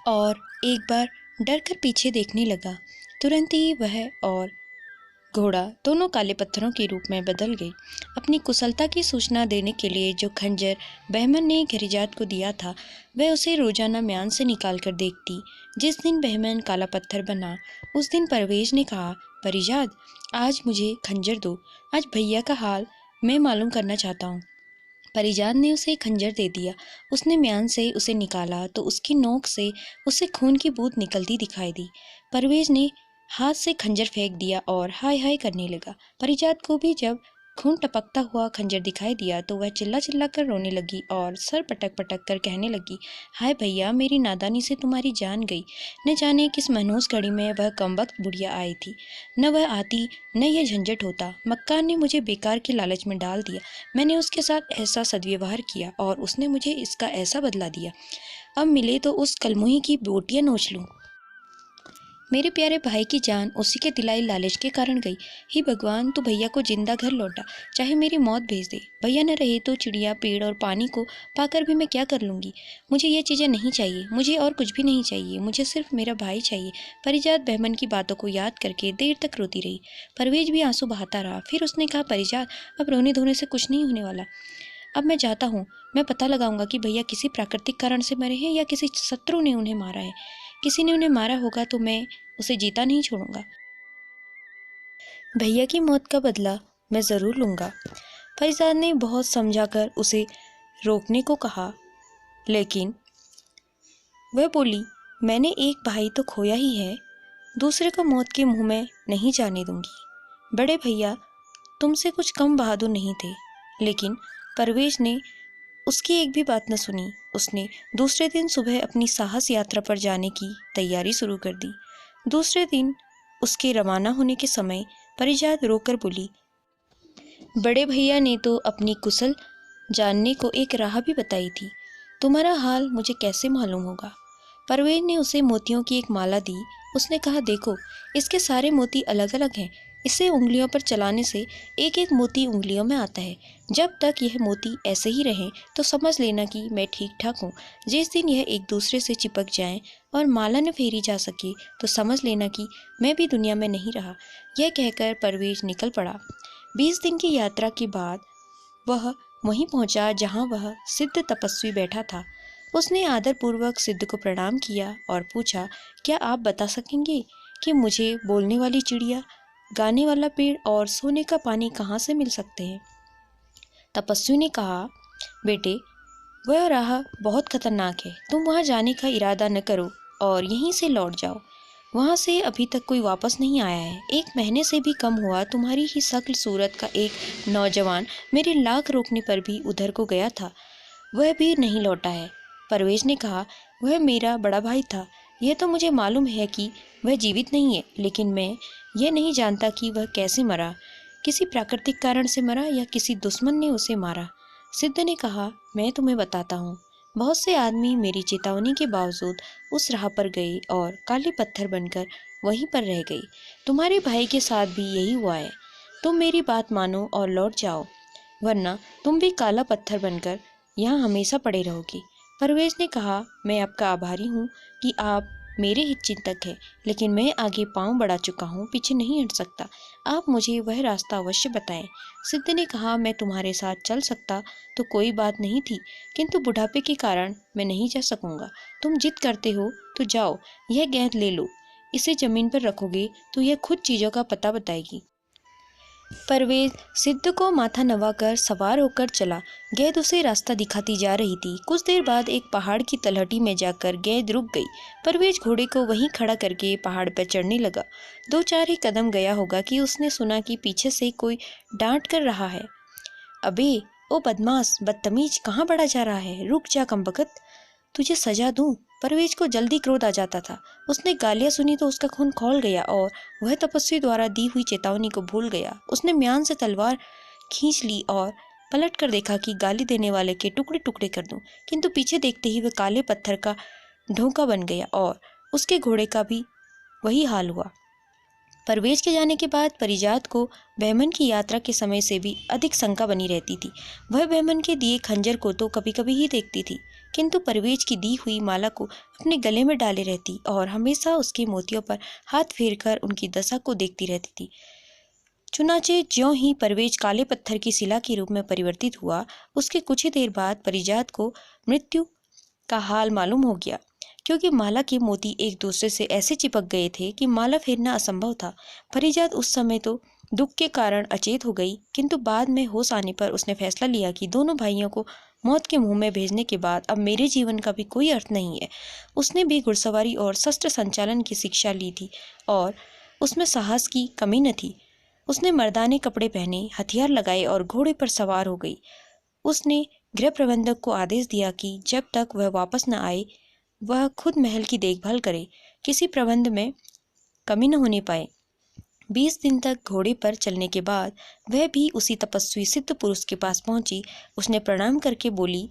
और एक बार डर कर पीछे देखने लगा। तुरंत ही वह और घोड़ा दोनों काले पत्थरों के रूप में बदल गए। अपनी कुशलता की सूचना देने के लिए जो खंजर बहमन ने खरीजात को दिया था, वह उसे रोजाना म्यान से निकाल कर देखती। जिस दिन बहमन काला पत्थर बना, उस दिन परवेज ने कहा, परिजात, आज मुझे खंजर दो। आज भैया का हाल मैं मालूम करना चाहता हूँ। परिजात ने उसे खंजर दे दिया। उसने म्यान से उसे निकाला तो उसकी नोक से उसे खून की बूंद निकलती दिखाई दी। परवेज ने हाथ से खंजर फेंक दिया और हाय हाय करने लगा। परिजात को भी जब खून टपकता हुआ खंजर दिखाई दिया तो वह चिल्ला चिल्ला कर रोने लगी और सर पटक पटक कर कहने लगी, हाय भैया, मेरी नादानी से तुम्हारी जान गई। न जाने किस मनहूस घड़ी में वह कमबख्त बुढ़िया आई थी। न वह आती न यह झंझट होता। मक्कार ने मुझे बेकार के लालच में डाल दिया। मैंने उसके साथ ऐसा सदव्यवहार किया और उसने मुझे इसका ऐसा बदला दिया। अब मिले तो उस कलमुही की बोटियां नोच लूं। मेरे प्यारे भाई की जान उसी के दिलाई लालच के कारण गई। ही भगवान, तू भैया को जिंदा घर लौटा, चाहे मेरी मौत भेज दे। भैया न रहे तो चिड़िया, पेड़ और पानी को पाकर भी मैं क्या कर लूँगी। मुझे ये चीज़ें नहीं चाहिए, मुझे और कुछ भी नहीं चाहिए, मुझे सिर्फ मेरा भाई चाहिए। परिजात बहमन की बातों को याद करके देर तक रोती रही। परवेज भी आंसू बहाता रहा। फिर उसने कहा, परिजात, अब रोने धोने से कुछ नहीं होने वाला। अब मैं जाता हूँ। मैं पता लगाऊंगा कि भैया किसी प्राकृतिक कारण से मरे हैं या किसी शत्रु ने उन्हें मारा है। किसी ने उन्हें मारा होगा तो मैं उसे जीता नहीं छोड़ूंगा। भैया की मौत का बदला मैं जरूर लूंगा। फैजाद ने बहुत समझाकर उसे रोकने को कहा, लेकिन वह बोली, मैंने एक भाई तो खोया ही है, दूसरे को मौत के मुंह में नहीं जाने दूंगी। बड़े भैया तुमसे कुछ कम बहादुर नहीं थे। लेकिन परवेज ने उसकी एक भी बात न सुनी। उसने दूसरे दिन सुबह अपनी साहस यात्रा पर जाने की तैयारी शुरू कर दी। दूसरे दिन उसके रवाना होने के समय परिजात रोकर बोली, बड़े भैया ने तो अपनी कुशल जानने को एक राह भी बताई थी। तुम्हारा हाल मुझे कैसे मालूम होगा। परवेज ने उसे मोतियों की एक माला दी। उसने कहा, देखो, इसके सारे मोती अलग अलग हैं। इसे उंगलियों पर चलाने से एक एक मोती उंगलियों में आता है। जब तक यह मोती ऐसे ही रहें तो समझ लेना कि मैं ठीक ठाक हूँ। जिस दिन यह एक दूसरे से चिपक जाएं और माला न फेरी जा सके तो समझ लेना कि मैं भी दुनिया में नहीं रहा। यह कहकर परवेज निकल पड़ा। 20 दिन की यात्रा के बाद वह वहीं पहुंचा जहां वह सिद्ध तपस्वी बैठा था। उसने आदरपूर्वक सिद्ध को प्रणाम किया और पूछा, क्या आप बता सकेंगे कि मुझे बोलने वाली चिड़िया, गाने वाला पेड़ और सोने का पानी कहाँ से मिल सकते हैं। तपस्वी ने कहा, बेटे, वह राह बहुत खतरनाक है। तुम वहाँ जाने का इरादा न करो और यहीं से लौट जाओ। वहाँ से अभी तक कोई वापस नहीं आया है। 1 महीने से भी कम हुआ तुम्हारी ही शक्ल सूरत का एक नौजवान मेरे लाख रोकने पर भी उधर को गया था, वह भी नहीं लौटा है। परवेज ने कहा, वह मेरा बड़ा भाई था। यह तो मुझे मालूम है कि वह जीवित नहीं है, लेकिन मैं यह नहीं जानता कि वह कैसे मरा। किसी प्राकृतिक कारण से मरा या किसी दुश्मन ने उसे मारा। सिद्ध ने कहा, मैं तुम्हें बताता हूँ। बहुत से आदमी मेरी चेतावनी के बावजूद उस राह पर गए और काले पत्थर बनकर वहीं पर रह गए। तुम्हारे भाई के साथ भी यही हुआ है। तुम मेरी बात मानो और लौट जाओ, वरना तुम भी काला पत्थर बनकर यहाँ हमेशा पड़े रहोगे। परवेज ने कहा, मैं आपका आभारी हूँ कि आप मेरे हित चिंतक है, लेकिन मैं आगे पाँव बढ़ा चुका हूँ, पीछे नहीं हट सकता। आप मुझे वह रास्ता अवश्य बताएं। सिद्ध ने कहा, मैं तुम्हारे साथ चल सकता तो कोई बात नहीं थी, किंतु बुढ़ापे के कारण मैं नहीं जा सकूंगा। तुम जिद करते हो तो जाओ, यह गेंद ले लो। इसे जमीन पर रखोगे तो यह खुद चीजों का पता बताएगी। परवेज सिद्ध को माथा नवाकर सवार होकर चला। गेंद उसे रास्ता दिखाती जा रही थी। कुछ देर बाद एक पहाड़ की तलहटी में जाकर गेंद रुक गई। परवेज घोड़े को वहीं खड़ा करके पहाड़ पर चढ़ने लगा। 2-4 ही कदम गया होगा कि उसने सुना कि पीछे से कोई डांट कर रहा है, अबे ओ बदमाश, बदतमीज, कहाँ बढ़ा जा रहा है, रुक जा कमबख्त, तुझे सजा दूं। परवेज को जल्दी क्रोध आ जाता था। उसने गालियां सुनी तो उसका खून खौल गया और वह तपस्वी द्वारा दी हुई चेतावनी को भूल गया। उसने म्यान से तलवार खींच ली और पलट कर देखा कि गाली देने वाले के टुकड़े टुकड़े कर दूं, किंतु पीछे देखते ही वह काले पत्थर का ढोंका बन गया और उसके घोड़े का भी वही हाल हुआ। परवेज के जाने के बाद परिजात को बहमन की यात्रा के समय से भी अधिक शंका बनी रहती थी। वह बहमन के दिए खंजर को तो कभी कभी ही देखती थी, किंतु परवेज की दी हुई माला को अपने गले में डाले रहती और हमेशा उसके मोतियों पर हाथ फेरकर उनकी दशा को देखती रहती थी। चुनाचे ज्यों ही परवेज काले पत्थर की शिला के रूप में परिवर्तित हुआ, उसके कुछ ही देर बाद परिजात को मृत्यु का हाल मालूम हो गया, क्योंकि माला के मोती एक दूसरे से ऐसे चिपक गए थे कि माला फेरना असंभव था। परिजात उस समय तो दुख के कारण अचेत हो गई, किंतु बाद में होश आने पर उसने फैसला लिया कि दोनों भाइयों को मौत के मुंह में भेजने के बाद अब मेरे जीवन का भी कोई अर्थ नहीं है। उसने भी घुड़सवारी और शस्त्र संचालन की शिक्षा ली थी और उसमें साहस की कमी न थी। उसने मर्दाने कपड़े पहने, हथियार लगाए और घोड़े पर सवार हो गई। उसने गृह प्रबंधक को आदेश दिया कि जब तक वह वापस न आए वह खुद महल की देखभाल करे, किसी प्रबंध में कमी न होने पाए। 20 दिन तक घोड़े पर चलने के बाद वह भी उसी तपस्वी सिद्ध पुरुष के पास पहुंची। उसने प्रणाम करके बोली,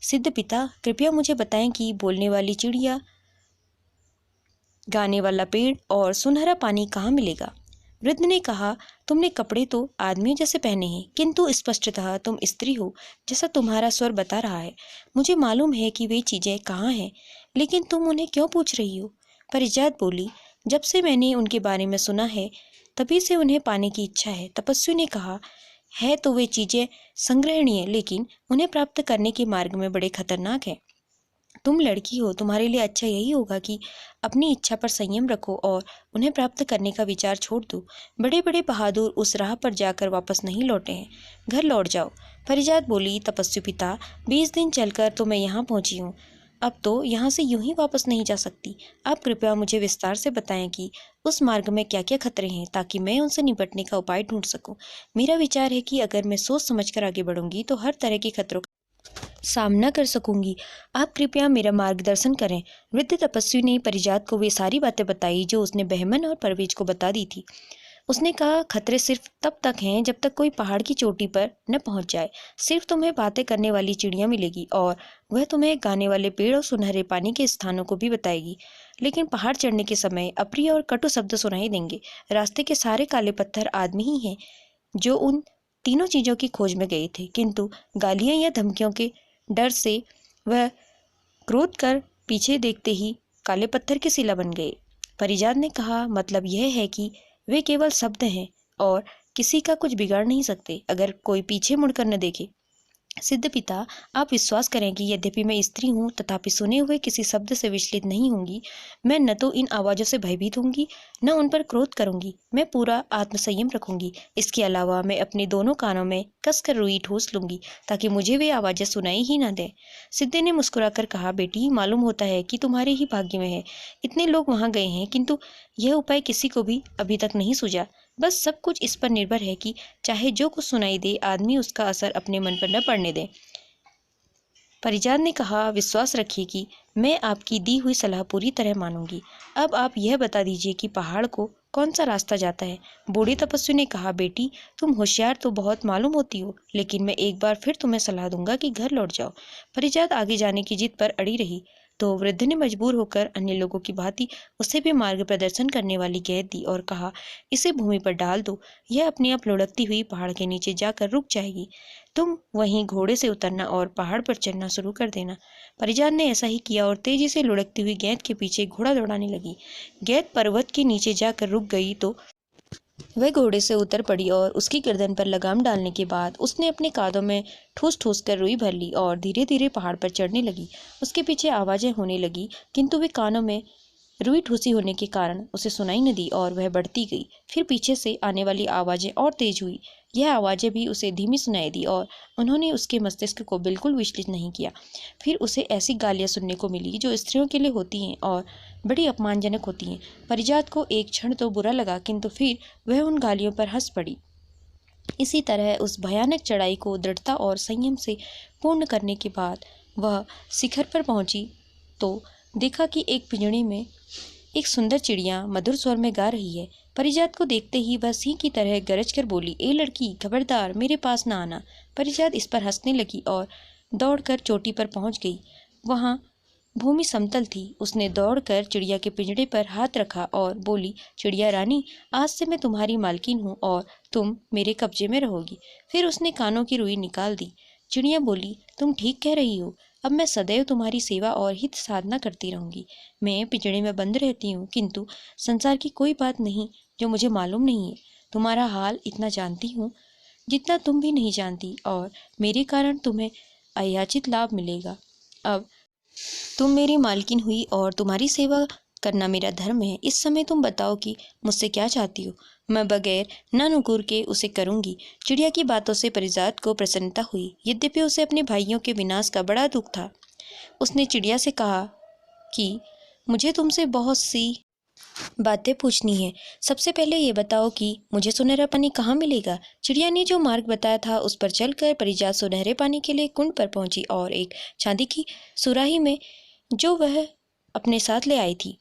सिद्ध पिता, कृपया मुझे बताएं कि बोलने वाली चिड़िया, गाने वाला पेड़ और सुनहरा पानी कहाँ मिलेगा। वृद्ध ने कहा, तुमने कपड़े तो आदमियों जैसे पहने हैं, किंतु स्पष्टतः तुम स्त्री हो, जैसा तुम्हारा स्वर बता रहा है। मुझे मालूम है कि वे चीजें कहाँ हैं, लेकिन तुम उन्हें क्यों पूछ रही हो। परिजात बोली, जब से मैंने उनके बारे में सुना है तभी से उन्हें पाने की इच्छा है। तपस्वी ने कहा, है तो वे चीजें संग्रहणीय, लेकिन उन्हें प्राप्त करने के मार्ग में बड़े खतरनाक है। तुम लड़की हो, तुम्हारे लिए अच्छा यही होगा कि अपनी इच्छा पर संयम रखो और उन्हें प्राप्त करने का विचार छोड़ दो। बड़े बड़े बहादुर उस राह पर जाकर वापस नहीं लौटे हैं, घर लौट जाओ। परिजात बोली, तपस्वी पिता, 20 दिन चलकर तो मैं यहाँ पहुँची हूँ, अब तो यहाँ से यूं ही वापस नहीं जा सकती। आप कृपया मुझे विस्तार से बताएं कि उस मार्ग में क्या क्या खतरे हैं, ताकि मैं उनसे निपटने का उपाय ढूंढ सकूं। मेरा विचार है कि अगर मैं सोच समझकर आगे बढ़ूंगी तो हर तरह के खतरों सामना कर सकूंगी। आप कृपया मेरा मार्गदर्शन करें। वृद्ध तपस्वी ने परिजात को वे सारी बातें बताई जो उसने बहमन और परवेज को बता दी थी। उसने कहा, खतरे सिर्फ तब तक हैं जब तक कोई पहाड़ की चोटी पर न पहुंच जाए। सिर्फ तुम्हें बातें करने वाली चिड़िया मिलेगी और वह तुम्हें गाने वाले पेड़ और सुनहरे पानी के स्थानों को भी बताएगी, लेकिन पहाड़ चढ़ने के समय अप्रिय और कटु शब्द सुनाई देंगे। रास्ते के सारे काले पत्थर आदमी ही हैं जो उन तीनों चीजों की खोज में गए थे, किंतु गालियां या धमकियों के डर से वह क्रोध कर पीछे देखते ही काले पत्थर की शिला बन गए। परिजात ने कहा, मतलब यह है कि वे केवल शब्द हैं और किसी का कुछ बिगाड़ नहीं सकते अगर कोई पीछे मुड़कर न देखे। सिद्ध पिता, आप विश्वास करें कि यद्यपि मैं स्त्री हूँ तथापि सुने हुए किसी शब्द से विचलित नहीं होंगी। मैं न तो इन आवाज़ों से भयभीत होंगी न उन पर क्रोध करूंगी। मैं पूरा आत्मसंयम रखूंगी। इसके अलावा मैं अपने दोनों कानों में कसकर रुई ठूस लूंगी ताकि मुझे वे आवाज़ें सुनाई ही न दें। सिद्धे ने मुस्कुराकर कहा, बेटी, मालूम होता है कि तुम्हारे ही भाग्य में है। इतने लोग वहां गए हैं, किंतु यह उपाय किसी को भी अभी तक नहीं सूझा। बस सब कुछ इस पर निर्भर है कि चाहे जो कुछ सुनाई दे, आदमी उसका असर अपने मन पर न पड़ने दे। परिजात ने कहा, विश्वास रखिए कि मैं आपकी दी हुई सलाह पूरी तरह मानूंगी। अब आप यह बता दीजिए कि पहाड़ को कौन सा रास्ता जाता है। बूढ़ी तपस्वी ने कहा, बेटी, तुम होशियार तो बहुत मालूम होती हो, लेकिन मैं एक बार फिर तुम्हें सलाह दूंगा कि घर लौट जाओ। परिजात आगे जाने की जिद पर अड़ी रही तो वृद्ध ने मजबूर होकर अन्य लोगों की भांति उसे भी मार्ग प्रदर्शन करने वाली गेंद दी और कहा, इसे भूमि पर डाल दो, यह अपने आप लुढ़कती हुई पहाड़ के नीचे जाकर रुक जाएगी। तुम वहीं घोड़े से उतरना और पहाड़ पर चढ़ना शुरू कर देना। परिजात ने ऐसा ही किया और तेजी से लुढ़कती हुई गेंद के पीछे घोड़ा दौड़ाने लगी। गेंद पर्वत के नीचे जाकर रुक गई तो वह घोड़े से उतर पड़ी और उसकी गर्दन पर लगाम डालने के बाद उसने अपने कांधों में ठूस ठूस कर रुई भर ली और धीरे धीरे पहाड़ पर चढ़ने लगी। उसके पीछे आवाजें होने लगी, किंतु वे कानों में रुई ठूसी होने के कारण उसे सुनाई न दी और वह बढ़ती गई। फिर पीछे से आने वाली आवाजें और तेज हुई। यह आवाजें भी उसे धीमी सुनाई दी और उन्होंने उसके मस्तिष्क को बिल्कुल विचलित नहीं किया। फिर उसे ऐसी गालियां सुनने को मिली जो स्त्रियों के लिए होती हैं और बड़ी अपमानजनक होती हैं। परिजात को एक क्षण तो बुरा लगा, किंतु फिर वह उन गालियों पर हंस पड़ी। इसी तरह उस भयानक चढ़ाई को दृढ़ता और संयम से पूर्ण करने के बाद वह शिखर पर पहुंची तो देखा कि एक पिंजड़े में एक सुंदर चिड़िया मधुर स्वर में गा रही है। परिजात को देखते ही वह सिंह की तरह गरज कर बोली, ए लड़की, खबरदार मेरे पास न आना। परिजात इस पर हंसने लगी और दौड़कर चोटी पर पहुंच गई। वहां भूमि समतल थी। उसने दौड़कर चिड़िया के पिंजड़े पर हाथ रखा और बोली, चिड़िया रानी, आज से मैं तुम्हारी मालकिन हूँ और तुम मेरे कब्जे में रहोगी। फिर उसने कानों की रुई निकाल दी। चिड़िया बोली, तुम ठीक कह रही हो, अब मैं सदैव तुम्हारी सेवा और हित साधना करती रहूंगी। मैं पिंजड़े में बंद रहती हूँ, किंतु संसार की कोई बात नहीं जो मुझे मालूम नहीं है। तुम्हारा हाल इतना जानती हूँ जितना तुम भी नहीं जानती, और मेरे कारण तुम्हें अयाचित लाभ मिलेगा। अब तुम मेरी मालकिन हुई और तुम्हारी सेवा करना मेरा धर्म है। इस समय तुम बताओ कि मुझसे क्या चाहती हो। मैं बगैर न नुकुर के उसे करूंगी। चिड़िया की बातों से परिजात को प्रसन्नता हुई, यद्यपि उसे अपने भाइयों के विनाश का बड़ा दुख था। उसने चिड़िया से कहा कि मुझे तुमसे बहुत सी बातें पूछनी है। सबसे पहले ये बताओ कि मुझे सुनहरा पानी कहाँ मिलेगा। चिड़िया ने जो मार्ग बताया था उस पर चलकर परिजात सुनहरे पानी के लिए कुंड पर पहुंची और एक चांदी की सुराही में जो वह अपने साथ ले आई थी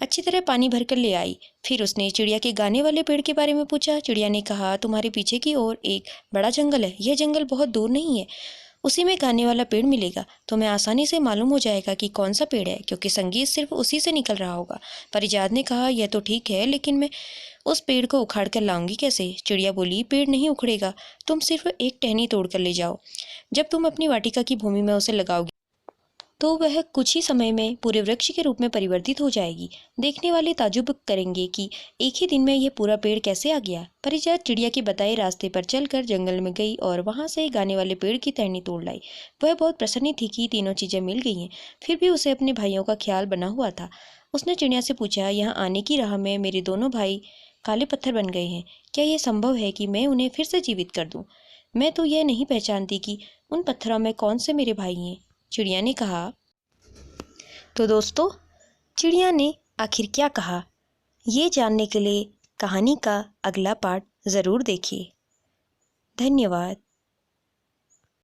अच्छी तरह पानी भरकर ले आई। फिर उसने चिड़िया के गाने वाले पेड़ के बारे में पूछा। चिड़िया ने कहा, तुम्हारे पीछे की ओर एक बड़ा जंगल है। यह जंगल बहुत दूर नहीं है, उसी में गाने वाला पेड़ मिलेगा। तुम्हें आसानी से मालूम हो जाएगा कि कौन सा पेड़ है, क्योंकि संगीत सिर्फ उसी से निकल रहा होगा। परिजात ने कहा, यह तो ठीक है, लेकिन मैं उस पेड़ को उखाड़ कर लाऊंगी कैसे। चिड़िया बोली, पेड़ नहीं उखड़ेगा, तुम सिर्फ एक टहनी तोड़ कर ले जाओ। जब तुम अपनी वाटिका की भूमि में उसे लगाओगी तो वह कुछ ही समय में पूरे वृक्ष के रूप में परिवर्तित हो जाएगी। देखने वाले ताज्जुब करेंगे कि एक ही दिन में यह पूरा पेड़ कैसे आ गया। परिजात चिड़िया के बताए रास्ते पर चलकर जंगल में गई और वहां से गाने वाले पेड़ की टहनी तोड़ लाई। वह बहुत प्रसन्न थी कि तीनों चीजें मिल गई हैं। फिर भी उसे अपने भाइयों का ख्याल बना हुआ था। उसने चिड़िया से पूछा, यहाँ आने की राह में मेरे दोनों भाई काले पत्थर बन गए हैं। क्या यह संभव है कि मैं उन्हें फिर से जीवित कर दूं? मैं तो यह नहीं पहचानती कि उन पत्थरों में कौन से मेरे भाई हैं। चिड़िया ने कहा। तो दोस्तों, चिड़िया ने आखिर क्या कहा, ये जानने के लिए कहानी का अगला पार्ट ज़रूर देखिए। धन्यवाद।